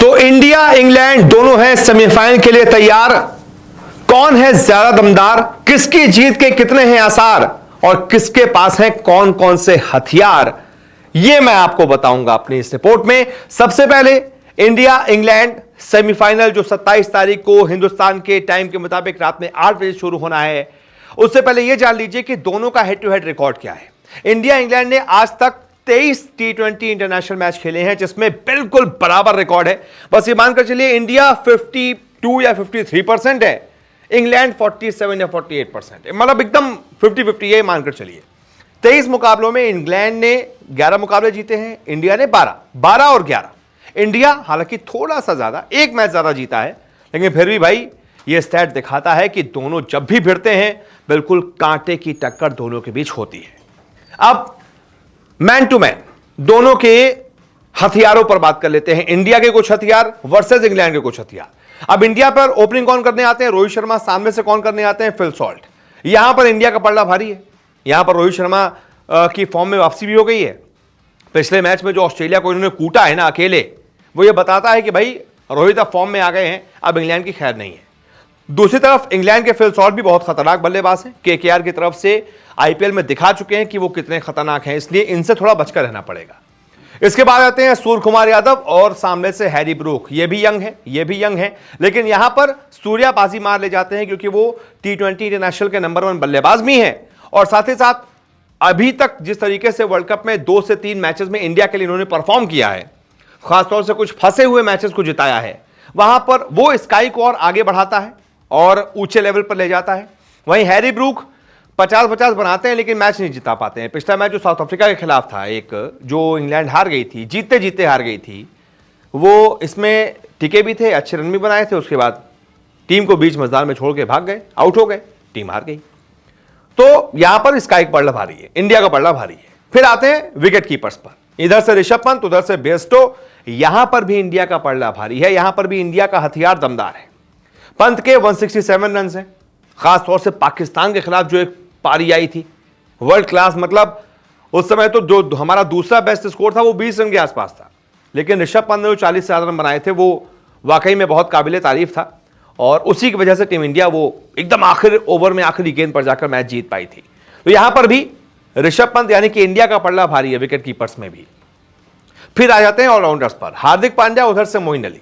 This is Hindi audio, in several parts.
तो इंडिया इंग्लैंड दोनों हैं सेमीफाइनल के लिए तैयार। कौन है ज्यादा दमदार, किसकी जीत के कितने हैं आसार और किसके पास हैं कौन कौन से हथियार, यह मैं आपको बताऊंगा अपनी इस रिपोर्ट में। सबसे पहले इंडिया इंग्लैंड सेमीफाइनल जो 27 तारीख को हिंदुस्तान के टाइम के मुताबिक रात में 8 बजे शुरू होना है, उससे पहले यह जान लीजिए कि दोनों का हेड टू हेड रिकॉर्ड क्या है। इंडिया इंग्लैंड ने आज तक 23 T20 इंटरनेशनल मैच खेले हैं जिसमें बिल्कुल बराबर रिकॉर्ड है। बस ये मानकर चलिए इंडिया 52 या 53% है, इंग्लैंड 47 या 48% है, मतलब एकदम 50-50 ये मानकर चलिए। 23 मुकाबलों में इंग्लैंड ने 11 मुकाबले जीते हैं, इंडिया ने 12 और 11। इंडिया हालांकि थोड़ा सा ज्यादा, एक मैच ज्यादा जीता है, लेकिन फिर भी भाई ये स्टैट दिखाता है कि दोनों जब भी भिड़ते हैं बिल्कुल कांटे की टक्कर दोनों के बीच होती है। अब मैन टू मैन दोनों के हथियारों पर बात कर लेते हैं। इंडिया के कुछ हथियार वर्सेस इंग्लैंड के कुछ हथियार। अब इंडिया पर ओपनिंग कौन करने आते हैं? रोहित शर्मा। सामने से कौन करने आते हैं? Phil Salt. यहां पर इंडिया का पलड़ा भारी है। यहां पर रोहित शर्मा की फॉर्म में वापसी भी हो गई है। पिछले मैच में जो ऑस्ट्रेलिया को इन्होंने कूटा है ना अकेले, वो ये बताता है कि भाई रोहित अब फॉर्म में आ गए हैं, अब इंग्लैंड की खैर नहीं है। दूसरी तरफ इंग्लैंड के फिल सॉल्ट भी बहुत खतरनाक बल्लेबाज हैं। केकेआर की तरफ से आईपीएल में दिखा चुके हैं कि वो कितने खतरनाक हैं, इसलिए इनसे थोड़ा बचकर रहना पड़ेगा। इसके बाद आते हैं सूर्य कुमार यादव और सामने से हैरी ब्रूक। ये भी यंग है, लेकिन यहां पर सूर्या बाजी मार ले जाते हैं क्योंकि वो T20 इंटरनेशनल के नंबर 1 बल्लेबाज भी हैं और साथ ही साथ अभी तक जिस तरीके से वर्ल्ड कप में 2 से 3 मैचेस में इंडिया के लिए इन्होंने परफॉर्म किया है, खासतौर से कुछ फंसे हुए मैचेस को जिताया है, वहां पर वो स्काई को और आगे बढ़ाता है और ऊंचे लेवल पर ले जाता है। वहीं हैरी ब्रूक 50-50 बनाते हैं लेकिन मैच नहीं जिता पाते हैं। पिछला मैच जो साउथ अफ्रीका के खिलाफ था, एक जो इंग्लैंड हार गई थी, जीतते जीतते हार गई थी, वो इसमें टिके भी थे, अच्छे रन भी बनाए थे, उसके बाद टीम को बीच मैदान में छोड़ के भाग गए, आउट हो गए, टीम हार गई। तो यहां पर इसका एक पलड़ा भारी है, इंडिया का पलड़ा भारी है। फिर आते हैं विकेट कीपर्स पर। इधर से ऋषभ पंत, उधर से बेयरस्टो। यहां पर भी इंडिया का पलड़ा भारी है, यहां पर भी इंडिया का हथियार दमदार है। पंत के 167 रन हैं, खासतौर से पाकिस्तान के खिलाफ जो एक पारी आई थी वर्ल्ड क्लास, मतलब उस समय तो जो हमारा दूसरा बेस्ट स्कोर था वो 20 रन के आसपास था, लेकिन ऋषभ पंत ने जो 40 से ज्यादा रन बनाए थे वो वाकई में बहुत काबिले तारीफ था और उसी की वजह से टीम इंडिया वो एकदम आखिरी ओवर में आखिरी गेंद पर जाकर मैच जीत पाई थी। तो यहां पर भी ऋषभ पंत यानी कि इंडिया का पलड़ा भारी है विकेट कीपर्स में भी। फिर आ जाते हैं ऑलराउंडर्स पर। हार्दिक पांड्या, उधर से मोइन अली।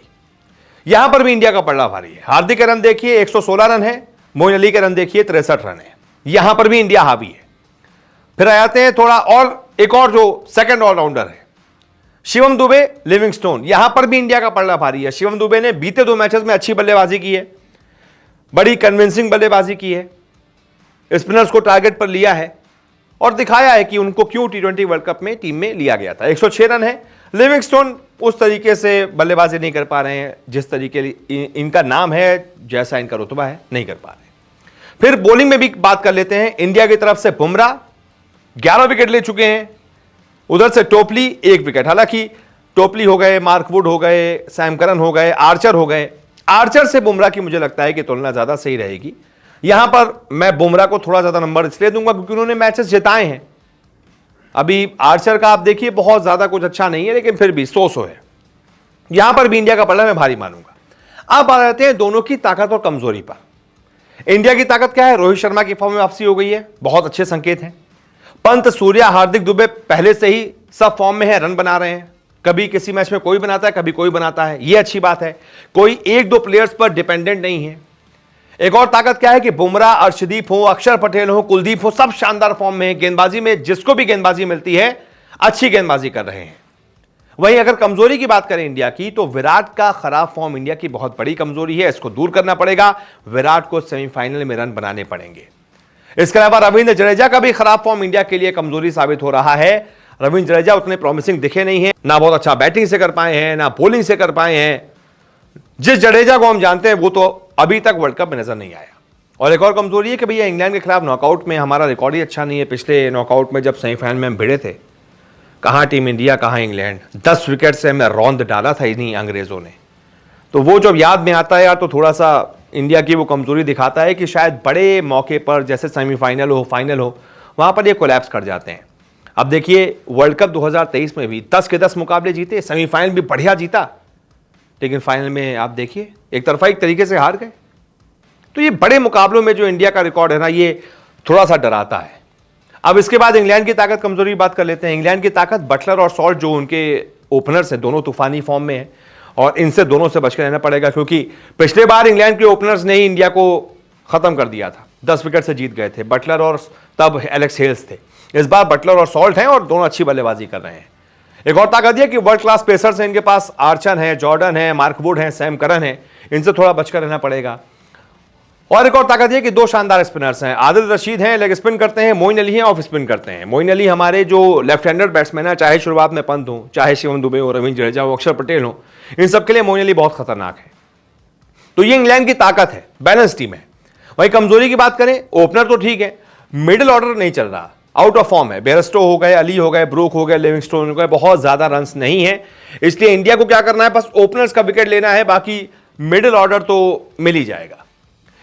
यहां पर भी इंडिया का पलड़ा भारी है। हार्दिक के रन देखिए 116 रन है, मोइन अली के रन देखिए 63 रन है, यहां पर भी इंडिया हावी है। फिर आ जाते हैं थोड़ा और एक और जो सेकंड ऑलराउंडर है शिवम दुबे, लिविंगस्टोन। यहां पर भी इंडिया का पलड़ा भारी है। शिवम दुबे ने बीते 2 मैचेस में अच्छी बल्लेबाजी की है, बड़ी कन्विंसिंग बल्लेबाजी की है, स्पिनर्स को टारगेट पर लिया है और दिखाया है कि उनको क्यों T20 वर्ल्ड कप में टीम में लिया गया था। 106 रन है। लिविंगस्टोन उस तरीके से बल्लेबाजी नहीं कर पा रहे हैं जिस तरीके इनका नाम है, जैसा इनका रुतबा है, नहीं कर पा रहे। फिर बॉलिंग में भी बात कर लेते हैं। इंडिया की तरफ से बुमराह 11 विकेट ले चुके हैं, उधर से टोपली 1 विकेट। हालांकि टोपली हो गए, मार्क वुड हो गए, सैम करन हो गए, आर्चर हो गए। आर्चर से बुमराह की मुझे लगता है कि तुलना ज्यादा सही रहेगी। यहां पर मैं बुमराह को थोड़ा ज्यादा नंबर इसलिए दूंगा क्योंकि उन्होंने मैचेस जिताए हैं। अभी आर्चर का आप देखिए बहुत ज्यादा कुछ अच्छा नहीं है, लेकिन फिर भी 100 है। यहां पर भी इंडिया का पलड़ा मैं भारी मानूंगा। अब आ जाते हैं दोनों की ताकत और कमजोरी पर। इंडिया की ताकत क्या है? रोहित शर्मा की फॉर्म में वापसी हो गई है, बहुत अच्छे संकेत हैं। पंत, सूर्या, हार्दिक दुबे पहले से ही सब फॉर्म में है, रन बना रहे हैं। कभी किसी मैच में कोई बनाता है, कभी कोई बनाता है, यह अच्छी बात है। कोई 1-2 प्लेयर्स पर डिपेंडेंट नहीं है। एक और ताकत क्या है कि बुमराह, अर्शदीप हो, अक्षर पटेल हो, कुलदीप हो, सब शानदार फॉर्म में है। गेंदबाजी में जिसको भी गेंदबाजी मिलती है अच्छी गेंदबाजी कर रहे हैं। वहीं अगर कमजोरी की बात करें इंडिया की, तो विराट का खराब फॉर्म इंडिया की बहुत बड़ी कमजोरी है, इसको दूर करना पड़ेगा। विराट को सेमीफाइनल में रन बनाने पड़ेंगे। इसके अलावा रविंद्र जडेजा का भी खराब फॉर्म इंडिया के लिए कमजोरी साबित हो रहा है। रविंद्र जडेजा उतने प्रॉमिसिंग दिखे नहीं है, ना बहुत अच्छा बैटिंग से कर पाए हैं, ना बॉलिंग से कर पाए हैं। जिस जडेजा को हम जानते हैं वो तो अभी तक वर्ल्ड कप में नजर नहीं आया। और एक और कमजोरी है कि भैया इंग्लैंड के खिलाफ नॉकआउट में हमारा रिकॉर्ड ही अच्छा नहीं है। पिछले नॉकआउट में जब सेमीफाइनल में हम भिड़े थे, कहां टीम इंडिया कहां इंग्लैंड, 10 विकेट से हमें रौंद डाला था इन्हीं अंग्रेजों ने। तो वो जब याद में आता है यार, तो थोड़ा सा इंडिया की वो कमजोरी दिखाता है कि शायद बड़े मौके पर जैसे सेमीफाइनल हो, फाइनल हो, वहां पर ये कोलैप्स कर जाते हैं। अब देखिए वर्ल्ड कप 2023 में भी 10 के 10 मुकाबले जीते, सेमीफाइनल भी बढ़िया जीता, लेकिन फाइनल में आप देखिए एक तरफा एक तरीके से हार गए। तो ये बड़े मुकाबलों में जो इंडिया का रिकॉर्ड है ना, ये थोड़ा सा डराता है। अब इसके बाद इंग्लैंड की ताकत कमजोरी की बात कर लेते हैं। इंग्लैंड की ताकत बटलर और सॉल्ट जो उनके ओपनर्स हैं, दोनों तूफानी फॉर्म में है और इनसे दोनों से बचकर रहना पड़ेगा, क्योंकि पिछले बार इंग्लैंड के ओपनर्स ने ही इंडिया को खत्म कर दिया था, 10 विकेट से जीत गए थे, बटलर और तब एलेक्स हेल्स थे। इस बार बटलर और सॉल्ट हैं और दोनों अच्छी बल्लेबाजी कर रहे हैं। एक और ताकत यह कि वर्ल्ड क्लास पेसर्स हैं इनके पास, आर्चर हैं, जॉर्डन है, मार्क वुड है, सैम करन है, इनसे थोड़ा बचकर रहना पड़ेगा। और एक और ताकत यह कि दो शानदार स्पिनर्स हैं, आदिल रशीद हैं, लेग स्पिन करते हैं, मोइन अली हैं, ऑफ स्पिन करते हैं। मोइन अली हमारे जो लेफ्ट हैंडर बैट्समैन है, चाहे शुरुआत में पंत हो, चाहे शिवम दुबे हो, रविंद्र जडेजा हो, अक्षर पटेल हो, इन सबके लिए मोइन अली बहुत खतरनाक है। तो ये इंग्लैंड की ताकत है, बैलेंस टीम है। वही कमजोरी की बात करें, ओपनर तो ठीक है, मिडिल ऑर्डर नहीं चल रहा, आउट ऑफ फॉर्म है। बेयरस्टो हो गए, अली हो गए, ब्रूक हो गए, लिविंगस्टोन हो गए, बहुत ज्यादा रन्स नहीं है। इसलिए इंडिया को क्या करना है, बस ओपनर्स का विकेट लेना है, बाकी मिडिल ऑर्डर तो मिल ही जाएगा।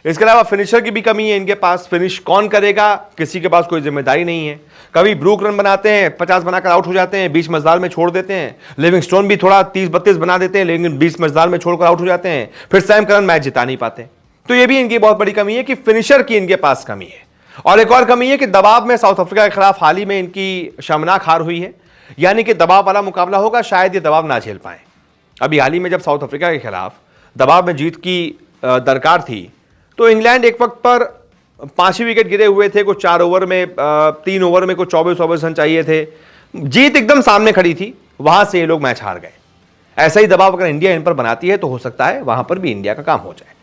इसके अलावा फिनिशर की भी कमी है इनके पास, फिनिश कौन करेगा किसी के पास कोई जिम्मेदारी नहीं है। कभी ब्रूक रन बनाते हैं, 50 बनाकर आउट हो जाते हैं, 20 मजदार में छोड़ देते हैं। लिविंगस्टोन भी थोड़ा 30-32 बना देते हैं, लेकिन 20 मजदार में छोड़कर आउट हो जाते हैं। फिर सैम करन मैच जिता नहीं पाते। तो यह भी इनकी बहुत बड़ी कमी है कि फिनिशर की इनके पास कमी है। और एक और कमी है कि दबाव में साउथ अफ्रीका के खिलाफ हाल ही में इनकी शर्मनाक हार हुई है, यानी कि दबाव वाला मुकाबला होगा, शायद ये दबाव ना झेल पाए। अभी हाल ही में जब साउथ अफ्रीका के खिलाफ दबाव में जीत की दरकार थी, तो इंग्लैंड एक वक्त पर 5 ही विकेट गिरे हुए थे, कुछ 4 ओवर में 3 ओवर में कुछ 24 रन चाहिए थे, जीत एकदम सामने खड़ी थी, वहां से ये लोग मैच हार गए। ऐसा ही दबाव अगर इंडिया इन पर बनाती है तो हो सकता है वहां पर भी इंडिया का काम हो जाए।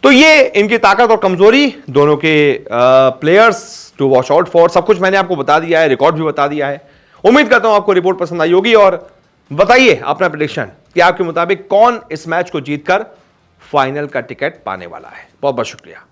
तो ये इनकी ताकत और कमजोरी, दोनों के players to watch out for, सब कुछ मैंने आपको बता दिया है, रिकॉर्ड भी बता दिया है। उम्मीद करता हूं आपको रिपोर्ट पसंद आई होगी और बताइए अपना प्रेडिक्शन कि आपके मुताबिक कौन इस मैच को जीतकर फाइनल का टिकट पाने वाला है। बहुत बहुत शुक्रिया।